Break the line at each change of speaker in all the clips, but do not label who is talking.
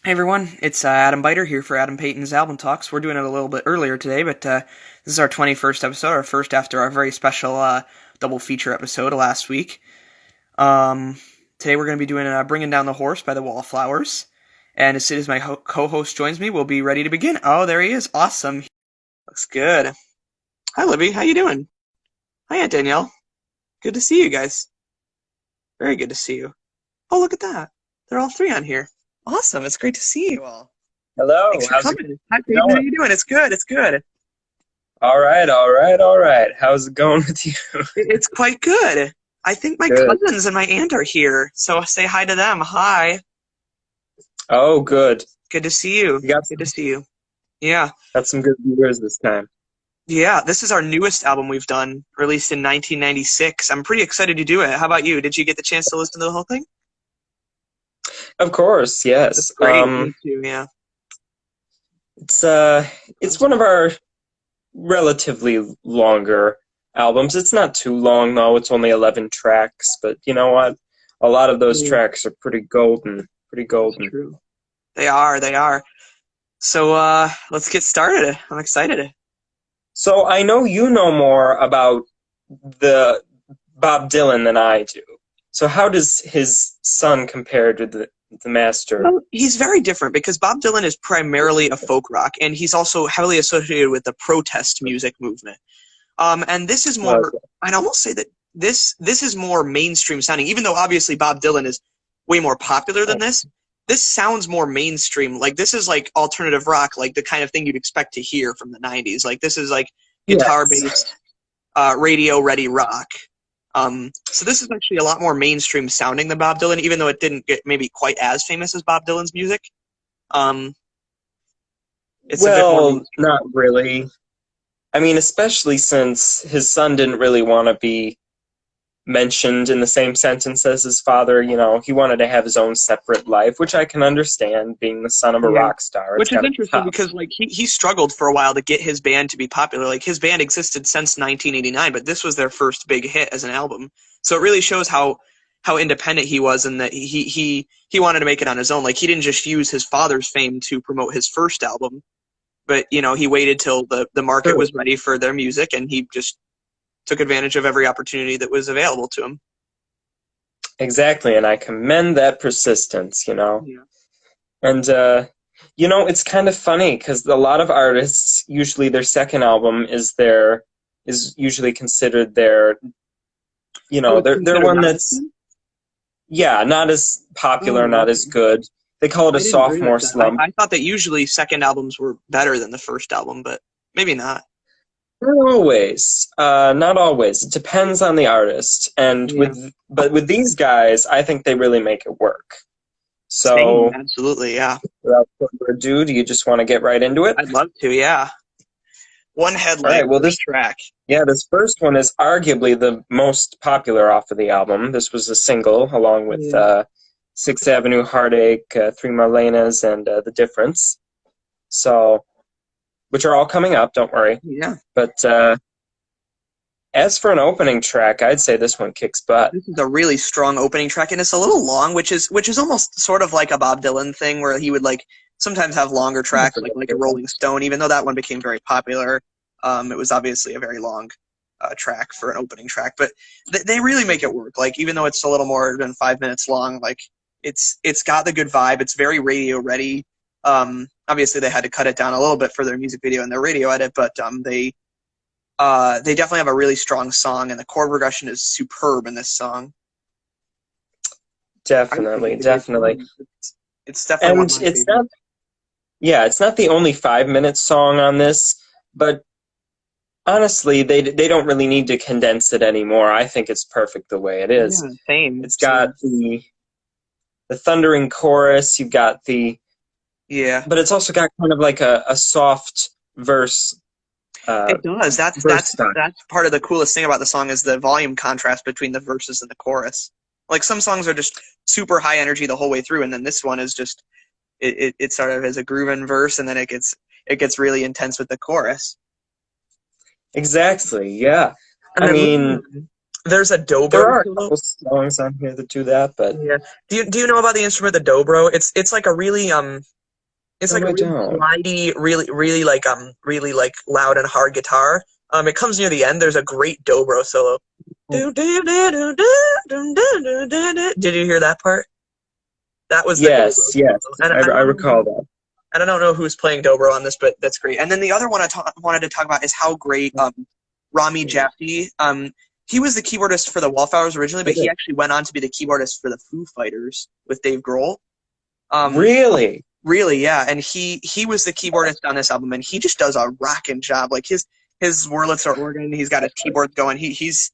Hey everyone, it's Adam Biter here for Adam Peyton's Album Talks. We're doing it a little bit earlier today, but this is our 21st episode, our first after our very special double feature episode last week. Um, Today we're going to be doing Bringing Down the Horse by the Wallflowers, and as soon as my co-host joins me, we'll be ready to begin. Oh, there he is. Awesome. Looks good. Hi, Libby. How you doing? Hi, Aunt Danielle. Good to see you guys. Very good to see you. Oh, look at that. They're all three on here. Awesome. It's great to see you all.
Hello,
Thanks for
how's it
coming. Hi, Peyton. How
going?
you doing? It's good. It's good.
All right, all right, all right. How's it going with you?
It's quite good. I think my
Good.
cousins and my aunt are here, so say hi to them. Hi.
Oh, good.
Good to see you.
You got
Good to
some,
see you. Yeah.
got some good viewers this time.
Yeah, this is our newest album we've done, released in 1996. I'm pretty excited to do it. How about you? Did you get the chance to listen to the whole thing?
Of course,
That's
yes.
great. Me too, yeah.
It's it's one of our relatively longer albums. It's not too long though. It's only 11 tracks, but you know what? A lot of those
Yeah,
tracks are pretty golden, pretty
that's
golden.
true. They are. So let's get started. I'm excited.
So I know you know more about the Bob Dylan than I do. So how does his son compare to the master?
Well, he's very different because Bob Dylan is primarily a folk rock, and he's also heavily associated with the protest music movement. And this is
Well,
more, I'd almost say that this is more mainstream sounding, even though obviously Bob Dylan is way more popular than this. This sounds more mainstream. Like this is like alternative rock, like the kind of thing you'd expect to hear from the '90s. Like this is like guitar
yes.
based, radio ready rock. So this is actually a lot more mainstream sounding than Bob Dylan, even though it didn't get maybe quite as famous as Bob Dylan's music. Um, it's a bit more
Well,
mainstream.
not really. I mean, especially since his son didn't really want to be mentioned in the same sentence as his father. You know, he wanted to have his own separate life, which I can understand. Being the son of a
Yeah.
rock star, it's
Which is
got to be
interesting
tough.
because like he struggled for a while to get his band to be popular. Like his band existed since 1989, but this was their first big hit as an album. So it really shows how independent he was and that he wanted to make it on his own. Like he didn't just use his father's fame to promote his first album, but you know, he waited till the market
Sure.
was ready for their music and he just took advantage of every opportunity that was available to him.
Exactly, and I commend that persistence.
Yeah.
And it's kind of funny because a lot of artists usually their second album is usually considered their
Oh, it's
they're
considered
one
not as
that's
good?
yeah, not as popular,
Oh,
not as
okay.
good. They call it a
I didn't realize
sophomore
that.
slump.
I thought that usually second albums were better than the first album, but maybe not.
Not always. Not always. It depends on the artist. And
Yeah.
with these guys, I think they really make it work.
Same,
So,
absolutely, yeah.
without further ado, do you just want to get right into it?
I'd love to, yeah. One
All
headlight,
right. Well,
first track.
this first one is arguably the most popular off of the album. This was a single along with
Yeah.
Sixth Avenue Heartache, Three Marlenas, and The Difference. So, which are all coming up, don't worry.
Yeah.
But as for an opening track, I'd say this one kicks butt.
This is a really strong opening track, and it's a little long, which is almost sort of like a Bob Dylan thing, where he would like sometimes have longer tracks, like a Rolling Stone. Even though that one became very popular, it was obviously a very long track for an opening track. But they really make it work. Like even though it's a little more than 5 minutes long, like it's got the good vibe. It's very radio ready. Obviously, they had to cut it down a little bit for their music video and their radio edit, but they definitely have a really strong song, and the chord progression is superb in this song. I think
Definitely,
it's a great
definitely.
song. It's definitely one
And
of my
it's
favorites.
not, yeah, it's not the only 5 minute song on this, but honestly, they don't really need to condense it anymore. I think it's perfect the way it is.
Yeah, same,
It's got
same.
the thundering chorus, you've got
Yeah,
but it's also got kind of like a soft uh,
it does.
verse style.
That's part of the coolest thing about the song is the volume contrast between the verses and the chorus. Like some songs are just super high energy the whole way through, and then this one is just it sort of is a grooving verse, and then it gets really intense with the chorus.
Exactly, yeah.
And
I
then
mean,
There's a
There
dobro
are a
solo.
couple songs on here that do that, but
Yeah. Do you know about the instrument the dobro? It's like a really it's like
no,
a
I
really
don't.
slidey, really like loud and hard guitar. It comes near the end. There's a great dobro solo. Did you hear that part? That was the dobro
Yes,
solo.
yes,
And
I recall that.
I don't know who's playing dobro on this, but that's great. And then the other one wanted to talk about is how great Rami Jaffee. He was the keyboardist for the Wallflowers originally, but he actually went on to be the keyboardist for the Foo Fighters with Dave Grohl.
Really?
Really, yeah. And he was the keyboardist on this album, and he just does a rocking job. Like his Wurlitzer organ, he's got his keyboard going. He's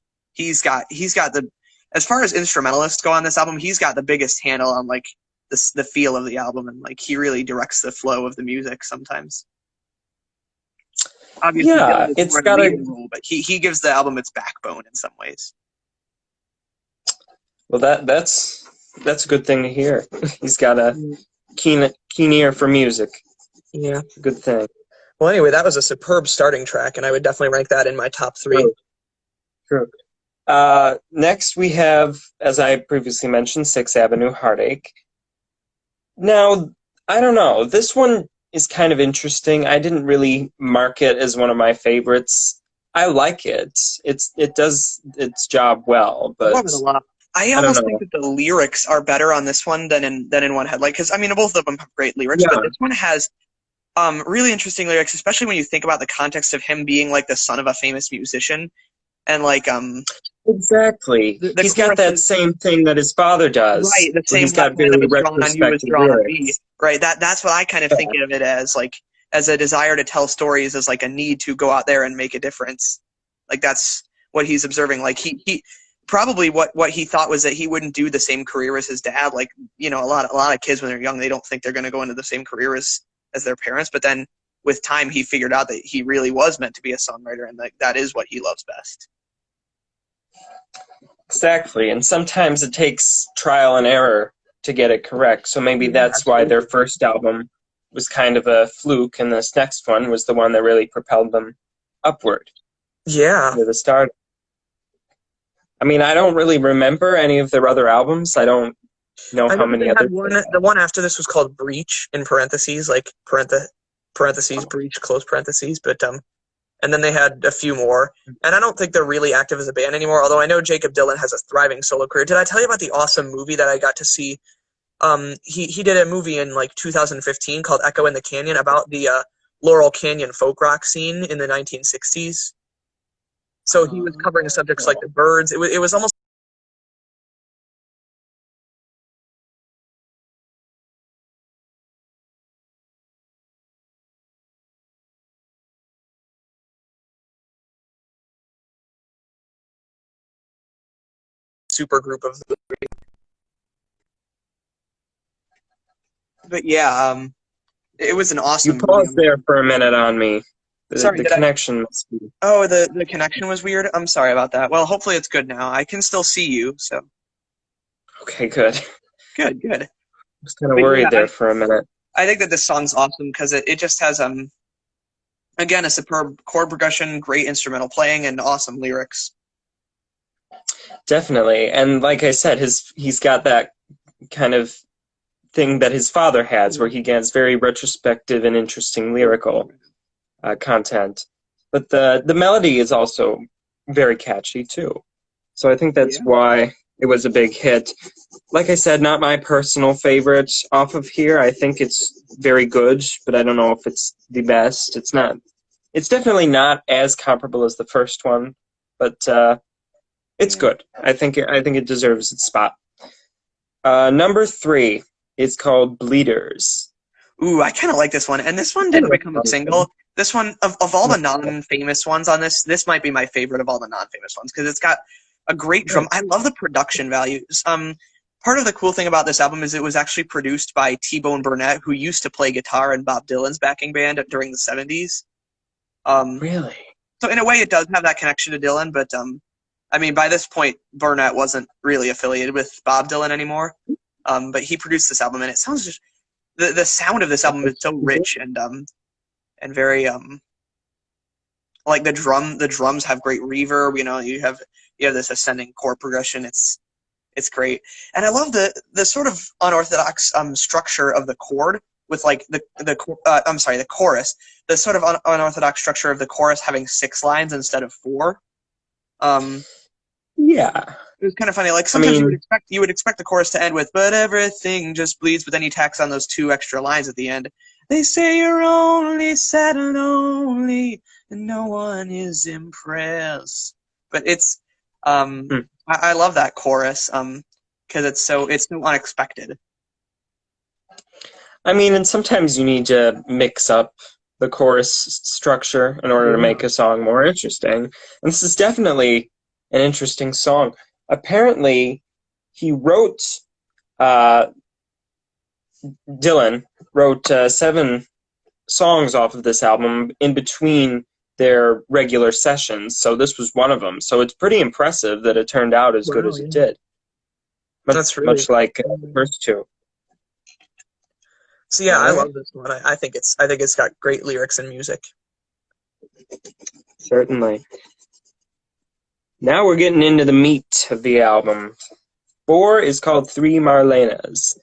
got the, as far as instrumentalists go on this album, he's got the biggest handle on like the feel of the album, and like he really directs the flow of the music sometimes. Obviously,
Yeah,
Dylan is
it's
more in the
got a
leading role, but he gives the album its backbone in some ways.
well that's a good thing to hear. He's got a keen ear for music.
Yeah.
Good thing.
Well, anyway, that was a superb starting track, and I would definitely rank that in my top three.
True. Next we have, as I previously mentioned, Sixth Avenue Heartache. Now, I don't know. This one is kind of interesting. I didn't really mark it as one of my favorites. I like it. It does its job well,
I
but
love it a lot. I
I don't
almost think
know.
that the lyrics are better on this one than in One Head. Like, because I mean, both of them have great lyrics, but
Yeah,
this one has really interesting lyrics, especially when you think about the context of him being like the son of a famous musician, and like
exactly.
the
He's got
chorus
that
is
same thing that his father does,
right, the
where
same
he's
left
got
hand that
very
was drawn on you was
retrospective
drawn on me.
lyrics.
Right. That's what I kind of think of it as a desire to tell stories, as like a need to go out there and make a difference. Like that's what he's observing. Like he probably what he thought was that he wouldn't do the same career as his dad. Like, you know, a lot of kids when they're young, they don't think they're going to go into the same career as their parents. But then with time, he figured out that he really was meant to be a songwriter, and that is what he loves best.
Exactly. And sometimes it takes trial and error to get it correct. So maybe
Yeah,
that's why their
absolutely.
first album was kind of a fluke, and this next one was the one that really propelled them upward
Yeah.
to the start. I mean, I don't really remember any of their other albums. I don't know
I
how
know that they
many
had
others
one.
they
The
had.
one after this was called Breach in parentheses, like parentheses Breach close parentheses. But and then they had a few more. And I don't think they're really active as a band anymore. Although I know Jacob Dylan has a thriving solo career. Did I tell you about the awesome movie that I got to see? He did a movie in like 2015 called Echo in the Canyon about the Laurel Canyon folk rock scene in the 1960s. So he was covering subjects like the Byrds. It was almost a super group of. But yeah, it was an
You
awesome movie.
paused there for a minute on me. The
Sorry,
the
did I?
connection must be
Oh, the connection was weird. I'm sorry about that. Well, hopefully it's good now. I can still see you, so
okay. Good.
good, good.
Was kind of
But yeah,
worried there for a minute.
I think that this song's awesome because it just has again a superb chord progression, great instrumental playing, and awesome lyrics.
Definitely, and like I said, he's got that kind of thing that his father has, where he gets very retrospective and interesting lyrical content. But the melody is also very catchy too. So I think that's
Yeah.
why it was a big hit. Like I said, not my personal favorite off of here. I think it's very good, but I don't know if it's the best. It's not. It's definitely not as comparable as the first one, but it's
Yeah.
good. I think it deserves its spot. Number 3 is called Bleeders.
Ooh, I kind of like this one, and this one didn't become a single. This one of all the non-famous ones on this might be my favorite of all the non-famous ones because it's got a great drum. I love the production values. Part of the cool thing about this album is it was actually produced by T-Bone Burnett, who used to play guitar in Bob Dylan's backing band during the 70s.
Really?
So in a way, it does have that connection to Dylan, but I mean, by this point, Burnett wasn't really affiliated with Bob Dylan anymore. But he produced this album, and it sounds just the sound of this album is so rich and very like the drums have great reverb. You know, you have you have this ascending chord progression. It's great, and I love the sort of unorthodox structure of the chord with like the chorus. The sort of unorthodox structure of the chorus having 6 lines instead of 4. Um,
Yeah.
it was kind of funny. Like
I
sometimes
mean,
you would expect the chorus to end with "but everything just bleeds," but then he tacks on those 2 extra lines at the end. They say you're only sad and lonely, and no one is impressed. But it's
hmm.
I love that chorus because it's so unexpected.
I mean, and sometimes you need to mix up the chorus structure in order to
Yeah.
make a song more interesting. And this is definitely an interesting song. Apparently, he wrote, uh, Dylan wrote 7 songs off of this album in between their regular sessions. So this was one of them. So it's pretty impressive that it turned out as good
Wow,
as it
yeah.
did.
That's really
Much like the first 2.
so. Yeah,
All
I
right.
love this one. I think it's got great lyrics and music.
Certainly. Now we're getting into the meat of the album. 4 is called Three Marlenas.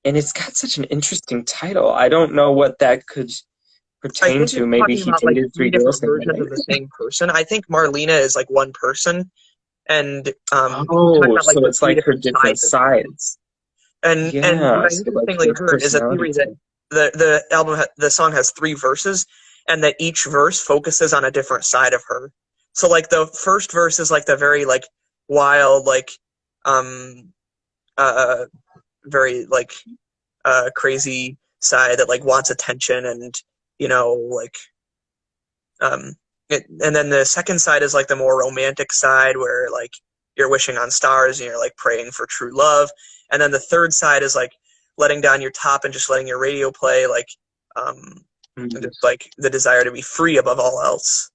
And it's got such an interesting title. I don't know what that could
I
pertain
think
to.
it's
Maybe
talking
he
about like
dated 3
3
girls
different
named
versions of
Marlena.
the same person. I think Marlena is like one person, and he's talking
Oh,
about like
so
the
it's
3
like her
different
different
sides of her.
sides.
And what
Yeah,
I
so like
interestingly
her
heard is a
personality
theory that
type.
the song has 3 verses, and that each verse focuses on a different side of her. So like the first verse is like the very like wild like um uh very like crazy side that like wants attention and like um and then the second side is like the more romantic side where like you're wishing on stars and you're like praying for true love, and then the third side is like letting down your top and just letting your radio play like um
Mm.
just like the desire to be free above all else.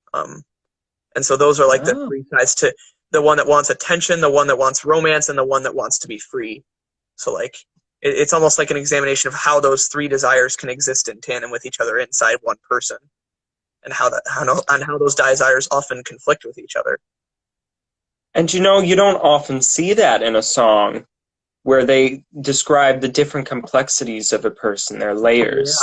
And so those are like the
Oh,
3 sides to the one that wants attention, the one that wants romance, and the one that wants to be free. So like it's almost like an examination of how those 3 desires can exist in tandem with each other inside one person, and how those desires often conflict with each other.
and you don't often see that in a song where they describe the different complexities of a person, their
Yeah,
layers.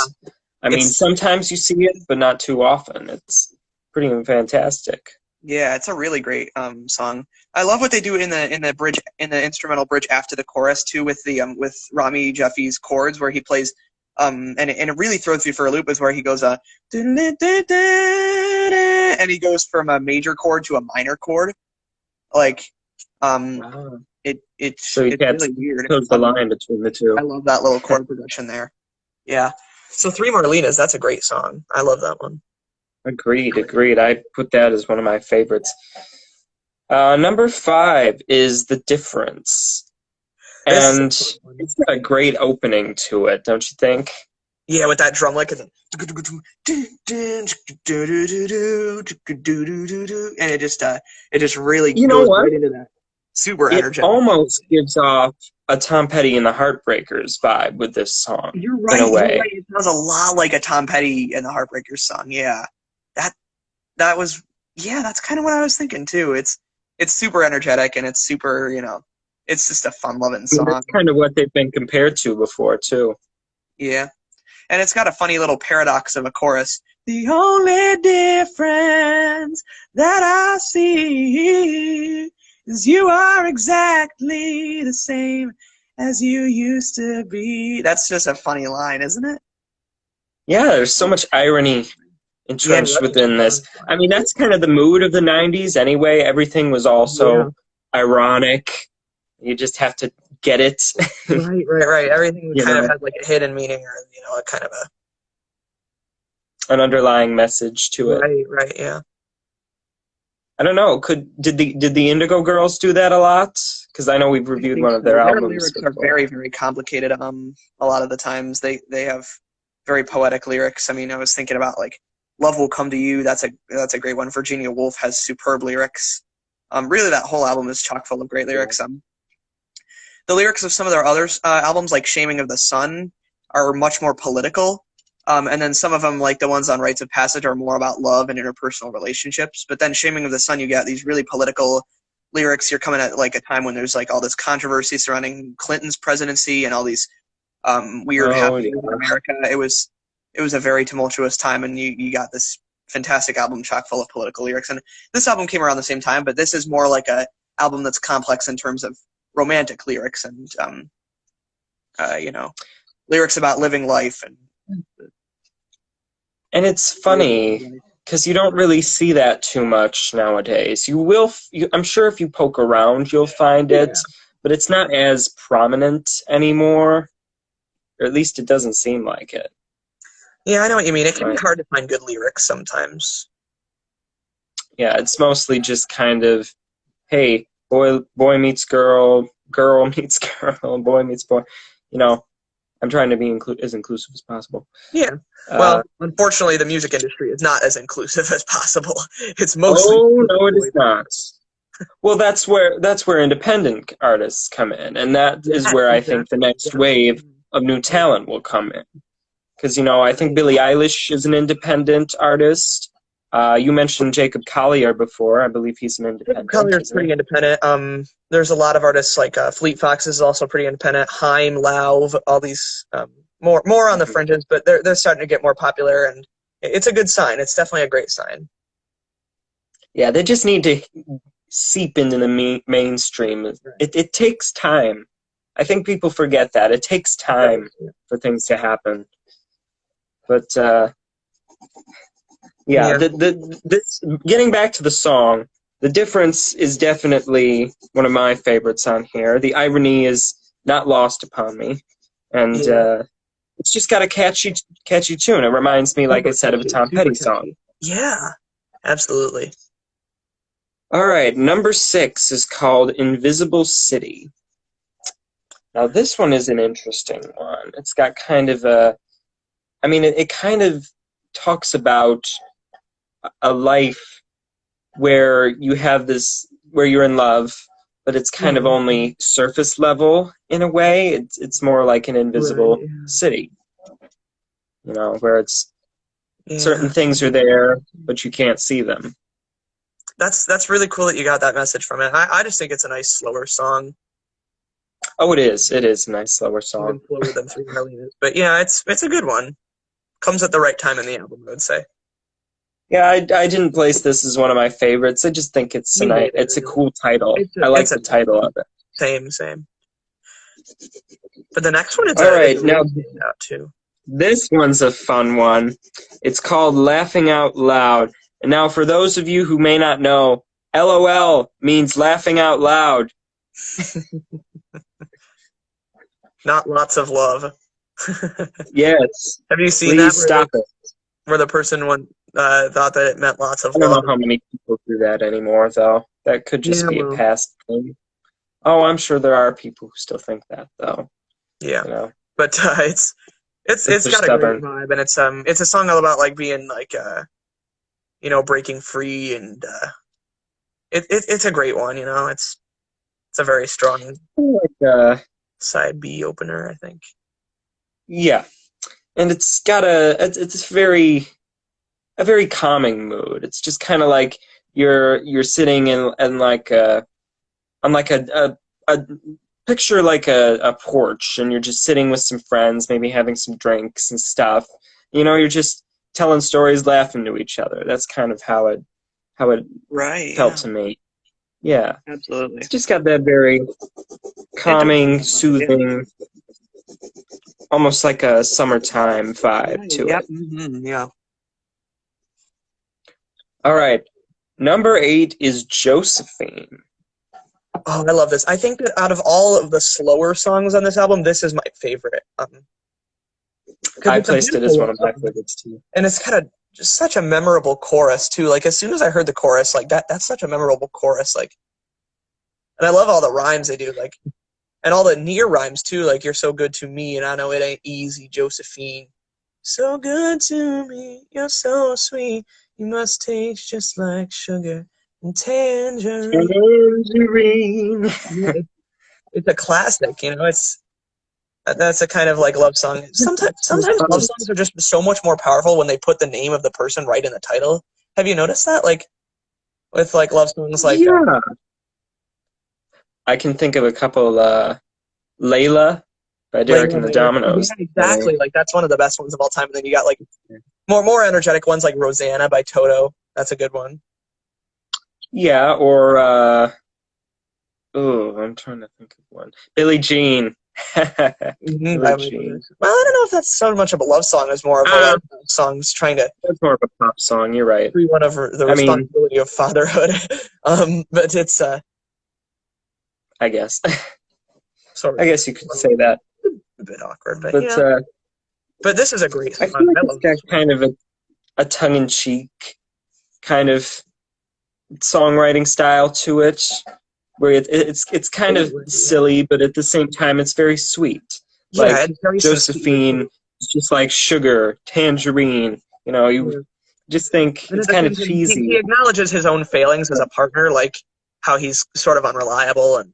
I mean,
it's
sometimes you see it, but not too often. It's pretty fantastic.
yeah, it's a really great song. I love what they do in the bridge in the instrumental bridge after the chorus too with the with Rami Jeffy's chords where he plays and it really throws you for a loop is where he goes and he goes from a major chord to a minor chord like um
Wow.
it's
So he
it's
gets
really weird.
toes the line between the
I
two.
love that little chord progression there. Yeah. So Three Marlenas, that's a great song. I love that one.
Agreed, agreed. I put that as one of my favorites. Number 5 is The Difference.
This is a
And
fun one.
it's got a great opening to it, don't you think?
Yeah, with that drum lick and it just really
You know
goes
what?
right into that. Super
It
energetic.
almost gives off a Tom Petty and the Heartbreakers vibe with this song,
You're
in a
right. You're
way.
right. It sounds a lot like a Tom Petty and the Heartbreakers song. Yeah, that that was yeah. That's kind of what I was thinking too. It's super energetic and it's super it's just a fun loving
I mean,
song.
that's kind of what they've been compared to before, too.
Yeah, and it's got a funny little paradox of a chorus. The only difference that I see is you are exactly the same as you used to be. That's just a funny line, isn't it?
Yeah, there's so much irony
Yeah,
entrenched
that's a
within this.
fun
I
line.
mean, that's kind of the mood of the 90s anyway. Everything was
Yeah.
also ironic. You just have to get it,
Right, right, right. Everything
you
kind of
know,
has like a hidden meaning or a kind of a
an underlying message to it.
right, right, yeah.
I don't know. Did the Indigo Girls do that a lot? Because I know we've
I
reviewed
think
one of
so.
their
Their
albums
lyrics are
before.
very, very complicated. A lot of the times they have very poetic lyrics. I mean, I was thinking about like "Love Will Come to You." That's a great one. Virginia Woolf has superb lyrics. Really, that whole album is chock full of great
Yeah.
lyrics. The lyrics of some of their other albums, like "Shaming of the Sun," are much more political. And then some of them, like the ones on Rites of Passage, are more about love and interpersonal relationships. But then "Shaming of the Sun," you get these really political, lyrics. You're coming at like a time when there's like all this controversy surrounding Clinton's presidency and all these weird
Oh,
happenings in America. It was a very tumultuous time, and you got this fantastic album chock full of political lyrics. And this album came around the same time, but this is more like a album that's complex in terms of romantic lyrics and lyrics about living life
and it's funny because you don't really see that too much nowadays. You will, I'm sure, if you poke around, you'll find it, but it's not as prominent anymore, or at least it doesn't seem like it.
Yeah, I know what you mean. It can be hard to find good lyrics sometimes.
Yeah, it's mostly just kind of, hey, boy meets girl, girl meets girl, boy meets boy. You know, I'm trying to be as inclusive as possible.
Yeah. Well, unfortunately, the music industry is not as inclusive as possible. It's mostly.
Oh no, it is not. Well, that's where independent artists come in, and that is where I think the next wave of new talent will come in. Because, I think Billie Eilish is an independent artist. You mentioned Jacob Collier before. I believe he's an independent.
Jacob Collier's pretty independent. There's a lot of artists like Fleet Foxes is also pretty independent. Haim, Lauv, all these more on the fringes, but they're starting to get more popular, and it's a good sign. It's definitely a great sign.
Yeah, they just need to seep into the mainstream. It takes time. I think people forget that. It takes time for things to happen. But this getting back to the song, the difference is definitely one of my favorites on here. The irony is not lost upon me, and it's just got a catchy tune. It reminds me, like I said, of a Tom Petty song.
Yeah, absolutely.
All right, number 6 is called "Invisible City." Now this one is an interesting one. It's got kind of a it kind of talks about a life where you have where you're in love, but it's kind of only surface level in a way. It's more like an invisible city, where it's certain things are there, but you can't see them.
That's really cool that you got that message from it. I just think it's a nice, slower song.
Oh, it is. It is a nice, slower song.
Even slower than 3 Million is. But yeah, it's a good one. Comes at the right time in the album, I would say.
Yeah, I didn't place this as one of my favorites. I just think it's a cool title. I like the title of it.
Same. But the next one,
all right, now
out too.
This one's a fun one. It's called "Laughing Out Loud." And now, for those of you who may not know, LOL means laughing out loud.
Not lots of love.
Yes.
Have you seen
Please stop it.
Where the person thought that it meant lots of love?
I don't know how many people do that anymore, though. That could just be a past thing. Oh, I'm sure there are people who still think that, though.
Yeah. But it's got
stubborn.
a great vibe, and it's a song all about like being like breaking free, and it's a great one. It's a very strong side B opener, I think.
Yeah, and it's got it's very calming mood. It's just kind of like you're sitting in like on like a picture like a porch, and you're just sitting with some friends, maybe having some drinks and stuff. You're just telling stories, laughing to each other. That's kind of how it felt to me. Yeah,
absolutely.
It's just got that very calming, soothing, almost like a summertime vibe to it.
Mm-hmm, yeah.
All right, number 8 is Josephine.
Oh, I love this. I think that out of all of the slower songs on this album, this is my favorite.
I placed it as one of my favorites too.
And it's got just such a memorable chorus too. Like as soon as I heard the chorus, like that's such a memorable chorus. Like, and I love all the rhymes they do. Like, and all the near rhymes too. Like you're so good to me, and I know it ain't easy, Josephine. So good to me, you're so sweet. You must taste just like sugar and tangerine. It's a classic, That's a kind of like love song. Sometimes love songs are just so much more powerful when they put the name of the person right in the title. Have you noticed that? Like with like love songs, like
I can think of a couple. Layla by Derek and the Dominoes.
Yeah, exactly. Like that's one of the best ones of all time. And then you got like more energetic ones like Rosanna by Toto. That's a good one.
Yeah, or I'm trying to think of one. Billie Jean. Billie Jean.
Well, I don't know if that's so much of a love song as more of a like, songs trying to.
It's more of a pop song. You're right.
Free one of the responsibility of fatherhood. But it's
I guess.
Sort of.
I guess you could say that.
A bit awkward, but but this is a great song.
I feel like it's got kind of a tongue-in-cheek kind of songwriting style to it, where it's kind of silly, but at the same time it's very sweet. Like Josephine, it's just like sugar, tangerine. You know, you just think it's kind of cheesy.
He acknowledges his own failings as a partner, like how he's sort of unreliable and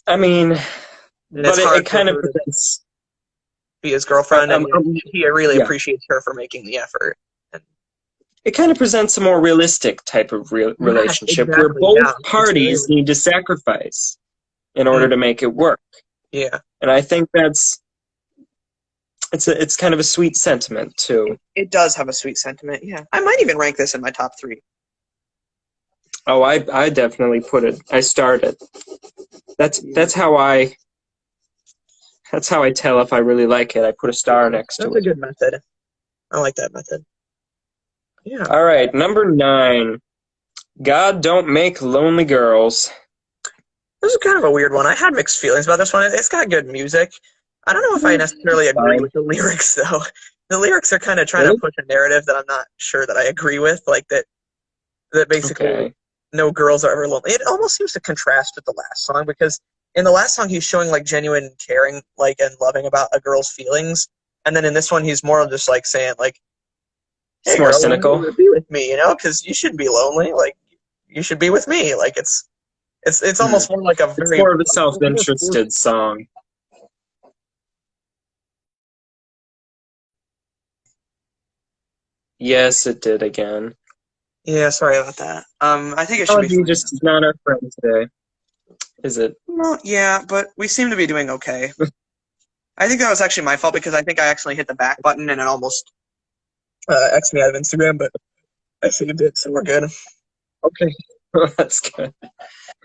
I mean, but it kind of presents
be his girlfriend, and he really appreciates her for making the effort.
It kind of presents a more realistic type of relationship where both parties need to sacrifice in order to make it work.
Yeah,
and I think it's kind of a sweet sentiment too.
It does have a sweet sentiment. Yeah, I might even rank this in my top 3.
Oh, I definitely put it. I started. That's how I tell if I really like it. I put a star next to it.
That's a good method. I like that method. Yeah.
All right, number 9. God Don't Make Lonely Girls.
This is kind of a weird one. I had mixed feelings about this one. It's got good music. I don't know if I necessarily agree with the lyrics, though. The lyrics are kind of trying to push a narrative that I'm not sure that I agree with, like that basically no girls are ever lonely. It almost seems to contrast with the last song, because in the last song he's showing like genuine caring, like, and loving about a girl's feelings, and then in this one he's more just like saying like, hey,
it's more cynical.
Be with me, you know, because you shouldn't be lonely. Like, you should be with me. Like, it's almost more like it's
more of a self-interested song. Yes, it did again.
Yeah, sorry about that. I think it should be.
Just not our friend today, is it?
Well, yeah, but we seem to be doing okay. I think that was actually my fault, because I think I accidentally hit the back button and it almost
X'd me out of Instagram, but I saved it, so we're good.
Okay, that's good.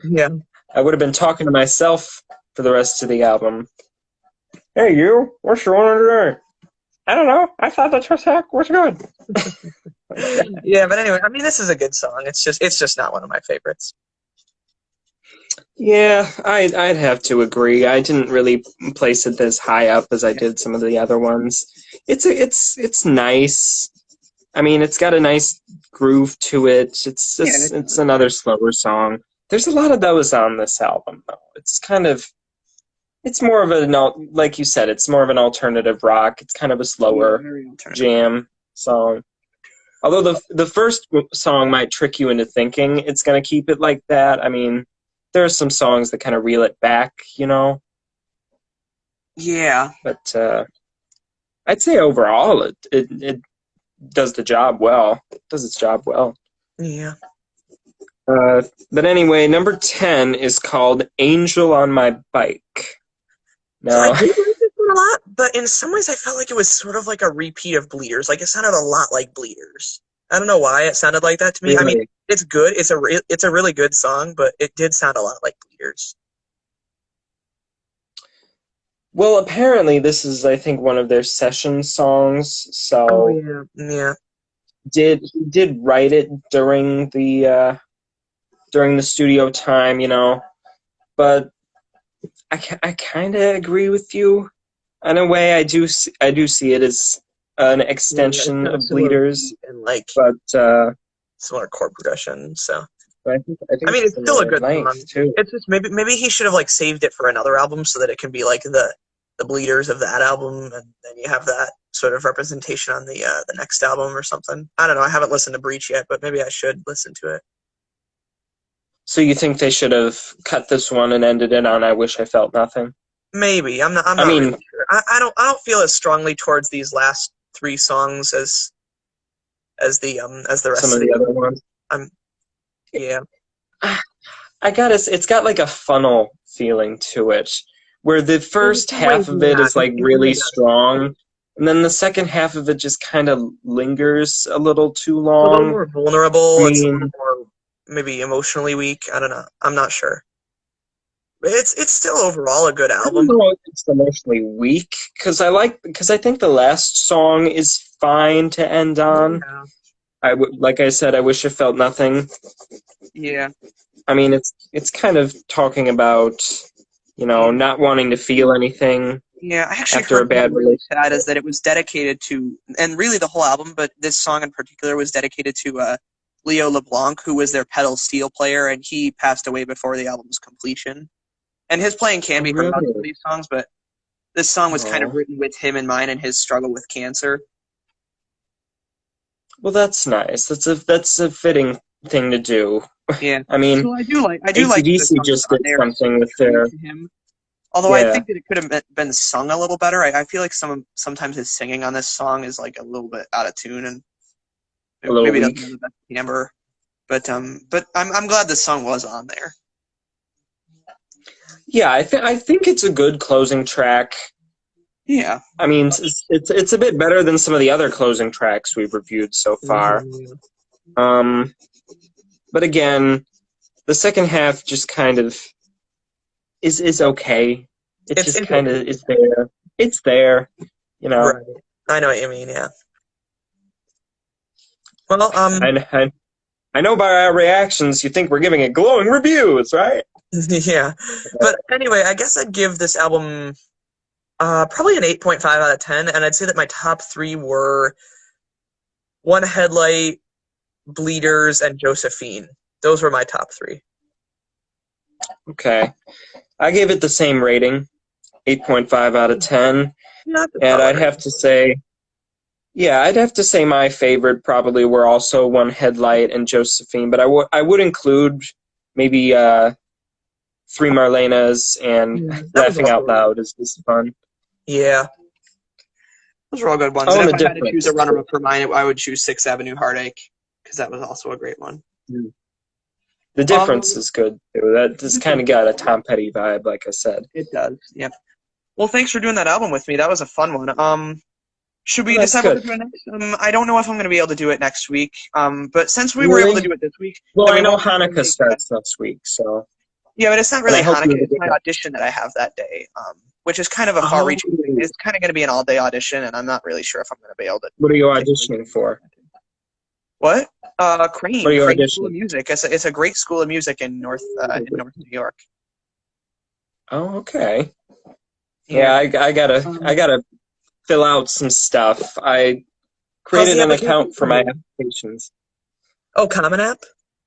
Yeah,
I would have been talking to myself for the rest of the album. Hey, you, what's your one today? I don't know. I thought that was good.
Yeah, but anyway, I mean, this is a good song. It's just not one of my favorites.
Yeah, I'd have to agree. I didn't really place it as high up as I did some of the other ones. It's nice. I mean, it's got a nice groove to it. It's another slower song. There's a lot of those on this album, though. It's more of like you said, it's more of an alternative rock. It's kind of a slower jam song. Although the first song might trick you into thinking it's going to keep it like that. I mean, there are some songs that kind of reel it back, you know?
Yeah.
But I'd say overall it does the job well. It does its job well.
Yeah.
But anyway, number 10 is called Angel on My Bike.
So I did like this one a lot, but in some ways I felt like it was sort of like a repeat of Bleeders. Like, it sounded a lot like Bleeders. I don't know why it sounded like that to me. Really? I mean, it's good. It's a really good song, but it did sound a lot like Bleeders.
Well, apparently this is, I think, one of their session songs. So
yeah.
He did write it during the studio time, you know, but I kind of agree with you. In a way, I do see it as an extension of Bleeders,
and
but
similar chord progression. So
I mean,
it's still a good song
too.
It's just maybe he should have like saved it for another album so that it can be like the Bleeders of that album, and then you have that sort of representation on the next album or something. I don't know. I haven't listened to Breach yet, but maybe I should listen to it.
So you think they should have cut this one and ended it on "I Wish I Felt Nothing"?
Maybe. I'm not really sure. I don't feel as strongly towards these last 3 songs as the rest
some of the other ones.
Yeah.
it's got like a funnel feeling to it, where the first
some ways,
half of it
yeah,
is like
it
really
really does.
strong, and then the second half of it just kind of lingers a little too
It's a little
long.
more
I
vulnerable. It's a little
mean,
more maybe emotionally weak. I don't know. I'm not sure. But it's still overall a good
I don't
album.
know if it's emotionally weak because I think the last song is fine to end on.
Yeah.
Like I said, I wish I felt nothing.
Yeah.
I mean, it's kind of talking about, not wanting to feel anything
Yeah, I actually
after a
heard something
bad
really sad
relationship.
is that it was dedicated to, and really the whole album, but this song in particular was dedicated to Leo LeBlanc, who was their pedal steel player, and he passed away before the album's completion. And his playing can
Oh,
be heard on some of
really?
these songs, but this song was kind of
Oh.
written with him in mind and his struggle with cancer.
Well, that's nice. That's a fitting thing to do.
Yeah.
I mean,
So I do like that this
AC/DC
song is
just
on
did
there as
something
a
with
tribute
their
to him. Although I
yeah,
think that it could have been sung a little better. I feel like sometimes his singing on this song is like a little bit out of tune and
a little
maybe doesn't
weak.
have the best timbre. But I'm glad this song was on there.
Yeah, I think it's a good closing track.
Yeah.
I mean, it's a bit better than some of the other closing tracks we've reviewed so far.
Mhm.
Um, but again, the second half just kind of is okay. It just
It's
kind
okay.
of is there. It's there, you know.
Right. I know what you mean, yeah. Well,
I know by our reactions you think we're giving it glowing reviews, right?
yeah. But anyway, I guess I'd give this album probably an 8.5 out of 10, and I'd say that my top three were One Headlight, Bleeders, and Josephine. Those were my top three.
Okay. I gave it the same rating, 8.5 out of 10.
Not the
And
solid rating.
I'd have to say my favorite probably were also One Headlight and Josephine, but I would include maybe Three Marlenas and
Yeah, that was
Laughing
also
Out
really
Loud
good.
is fun.
Yeah.
Those are all good ones.
Oh,
And
and
if
The
I had to choose a
Difference.
runner-up for mine, I would choose Sixth Avenue Heartache because that was also a great one.
The
Um,
Difference is good too. That just kind of got a Tom Petty vibe, like I said.
it does. Yep. Well, thanks for doing that album with me. That was a fun one. Should we
Well, that's
decide what we're
good.
doing next? I don't know if I'm going to be able to do it next week. But since we were able to
Really?
do it this week,
Well,
then we
I know
won't have to
Hanukkah
make.
starts next week, so
Yeah, but it's not
and I
really
hope
Hanukkah.
you have a
It's
good
my
one.
audition that I have that day, which is kind of a
Oh,
far-reaching thing. It's kind of going to be an all-day audition, and I'm not really sure if I'm going to be able to
what are you
take it.
auditioning for?
What?
What are you
Crane School of
auditioning?
Music. It's a great school of music in North New York.
Oh, okay. Yeah,
Yeah.
I
Um,
gotta fill out some stuff. I
How's
created
the
an
application
account for my
coming?
applications.
Oh, Common App?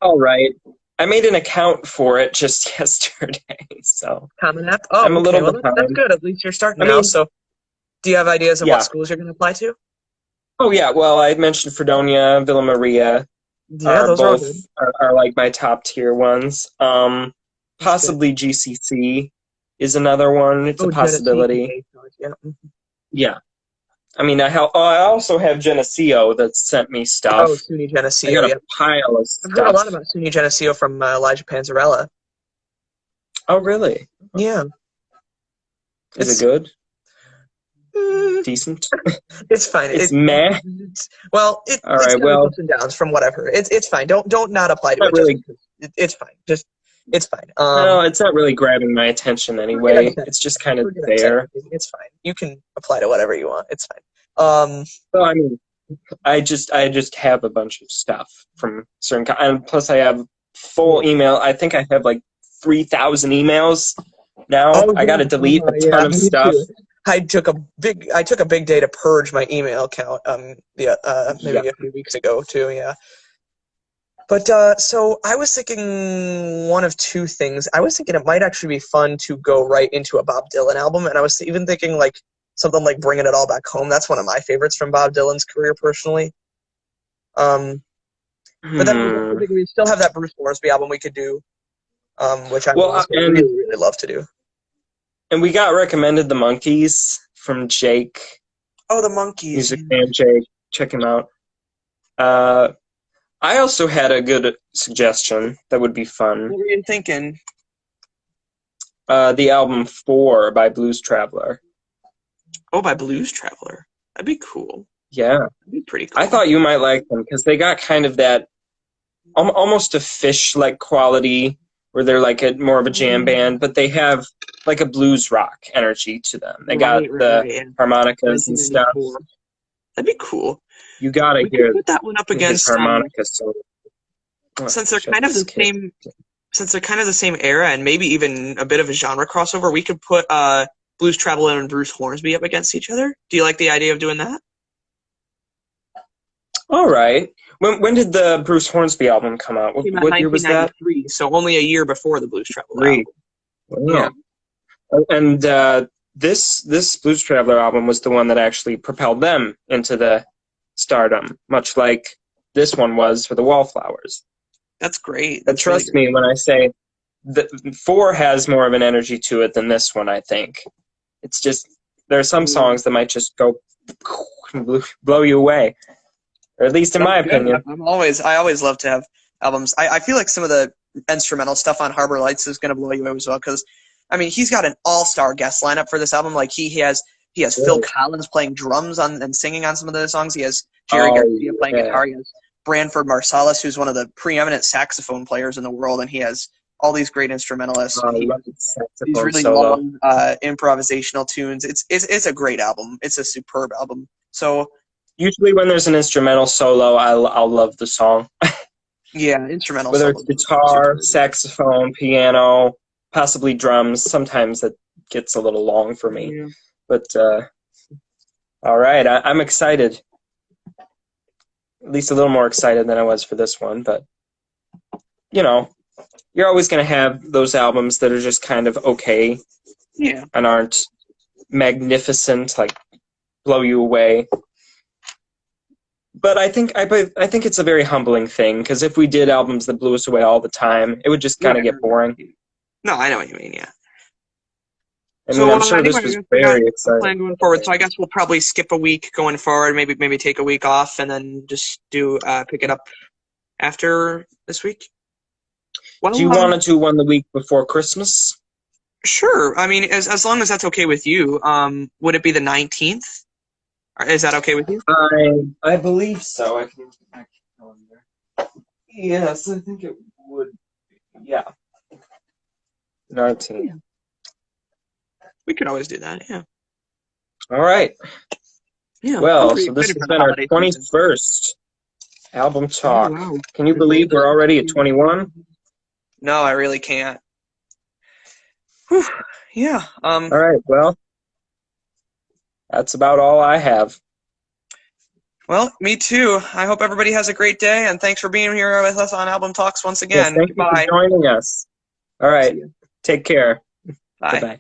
All right. I made an account for it just yesterday, so
Common App?
I'm
Oh,
a
okay.
little
Well, that's
behind.
good. At least you're starting
I
now.
mean,
So, do you have ideas of what
yeah.
schools you're going to apply to?
Oh, yeah. Well, I mentioned Fredonia, Villa Maria
Yeah, those are all good.
are like my top tier ones.
That's good.
Possibly GCC is another one. It's a
Oh, Geneseo.
possibility.
Okay. Yeah.
Yeah. I mean, I also have Geneseo that sent me
Oh,
stuff.
SUNY
I
Geneseo.
got a
Yep.
pile of
I've heard a lot
stuff.
about SUNY Geneseo from Elijah Panzarella.
Oh, really?
Yeah.
Is it
It's
good?
mm,
Decent?
it's fine.
It's meh.
Well,
All
it's
right.
got its
Well,
ups and downs from whatever. It's fine. Don't not apply to
not
it just
really.
because it's fine. Just it's fine.
No, it's not really grabbing my attention
Forget I
anyway.
said
It's just kind of
forget I said
there.
anything. It's fine. You can apply to whatever you want. It's fine.
Well, I mean, I just have a bunch of stuff from certain, and plus I have full email. I think I have like 3,000 emails now.
Oh
I got
yeah,
to delete a
yeah,
ton of
me
stuff.
too. I took a big day to purge my email account.
Yeah.
Maybe a few weeks ago too. Yeah. But so I was thinking one of two things. I was thinking it might actually be fun to go right into a Bob Dylan album, and I was even thinking like something like "Bringing It All Back Home." That's one of my favorites from Bob Dylan's career, personally. Um, but then I was also
Hmm.
thinking we still have that Bruce Hornsby album we could do, which I would
Well,
also really, really love to do.
and we got recommended the Monkees from Jake,
oh, the Monkeys.
music fan Jake. Check him out. Uh, I also had a good suggestion that would be
What
fun.
were you thinking?
The album 4 by Blues Traveler.
Oh, by Blues Traveler. That'd be cool.
Yeah.
That'd be pretty cool.
I thought you might like them because they got kind of that almost a Fish-like quality where they're like more of a jam band, but they have like a blues rock energy to them. They got the
yeah.
harmonicas and stuff.
1994. That'd be cool.
You gotta
We
hear
could put that one up
his
against
harmonica solo.
since they're kind of the same. Since they're kind of the same era and maybe even a bit of a genre crossover, we could put Blues Traveler and Bruce Hornsby up against each other. Do you like the idea of doing that?
All right. When did the Bruce Hornsby album come out?
It came out
What year was that?
1993, so only a year before the Blues Traveler
3.
album.
Wow. And this Blues Traveler album was the one that actually propelled them into the stardom, much like this one was for the Wallflowers.
That's great.
But trust me when I say that 4 has more of an energy to it than this one, I think. It's just, there are some songs that might just go blow you away. Or at least in my opinion.
I always love to have albums. I feel like some of the instrumental stuff on Harbor Lights is going to blow you away as well, because, I mean, he's got an all-star guest lineup for this album. Like, he has Phil Collins playing drums and singing on some of the songs. He has Jerry Garcia playing guitar. He has Branford Marsalis, who's one of the preeminent saxophone players in the world, and he has all these great instrumentalists. These really long improvisational tunes. It's a great album. It's a superb album. So
usually when there's an instrumental solo, I'll love the song.
Yeah, instrumental.
Whether it's guitar, saxophone, piano, possibly drums. Sometimes that gets a little long for me. Yeah. But all right, I'm excited. At least a little more excited than I was for this one. But, you know, you're always going to have those albums that are just kind of okay.
Yeah.
And aren't magnificent, like blow you away. But I think it's a very humbling thing, because if we did albums that blew us away all the time, it would just kind of get boring.
No, I know what you mean, yeah.
I mean, I'm sure this was very exciting.
Plan going forward, so I guess we'll probably skip a week going forward, maybe take a week off, and then just pick it up after this week.
Well, do you want to do one the week before Christmas?
Sure. I mean, as long as that's okay with you. Would it be the 19th? Is that okay with you?
I believe so. I can check the calendar. Yes, I think it would. Yeah. 19th. Yeah.
We could always do that, yeah.
All right.
Yeah.
Well, so this has been our 21st album talk.
Oh, wow.
Can you believe we're already at 21?
No, I really can't. Whew. Yeah.
All right, well, that's about all I have.
Well, me too. I hope everybody has a great day, and thanks for being here with us on Album Talks once again.
Yes, thank you for joining us. All right. Take care.
Bye.
Goodbye.